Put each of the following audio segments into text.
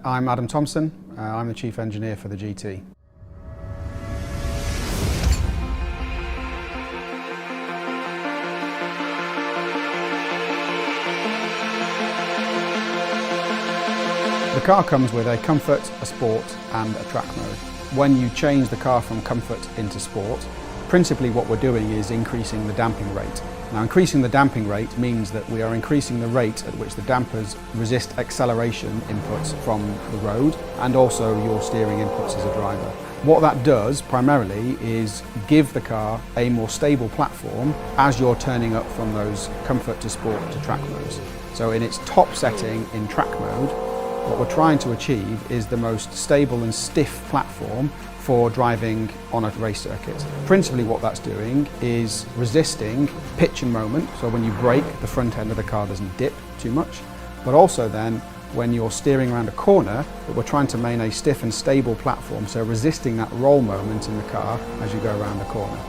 I'm Adam Thompson, I'm the Chief Engineer for the GT. The car comes with a comfort, a sport and a track mode. When you change the car from comfort into sport, principally what we're doing is increasing the damping rate. Now, increasing the damping rate means that we are increasing the rate at which the dampers resist acceleration inputs from the road and also your steering inputs as a driver. What that does primarily is give the car a more stable platform as you're turning up from those comfort to sport to track modes. So in its top setting in track mode, what we're trying to achieve is the most stable and stiff platform for driving on a race circuit. Principally what that's doing is resisting pitch and moment, so when you brake, the front end of the car doesn't dip too much, but also then when you're steering around a corner, that we're trying to maintain a stiff and stable platform, so resisting that roll moment in the car as you go around the corner.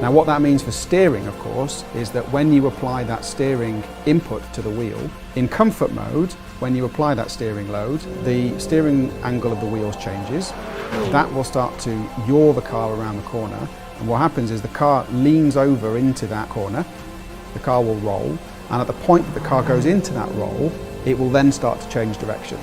Now what that means for steering, of course, is that when you apply that steering input to the wheel, in comfort mode, when you apply that steering load, the steering angle of the wheels changes. That will start to yaw the car around the corner, and what happens is the car leans over into that corner, the car will roll, and at the point that the car goes into that roll, it will then start to change direction.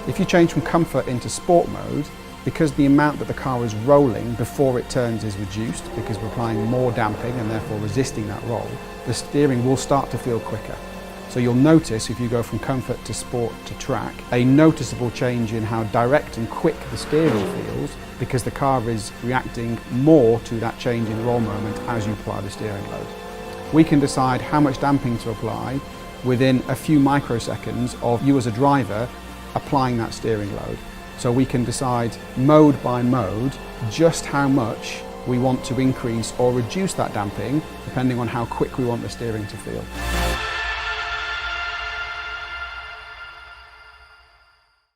If you change from comfort into sport mode, because the amount that the car is rolling before it turns is reduced, because we're applying more damping and therefore resisting that roll, the steering will start to feel quicker. So you'll notice, if you go from comfort to sport to track, a noticeable change in how direct and quick the steering feels, because the car is reacting more to that change in roll moment as you apply the steering load. We can decide how much damping to apply within a few microseconds of you as a driver applying that steering load. So we can decide mode by mode just how much we want to increase or reduce that damping depending on how quick we want the steering to feel.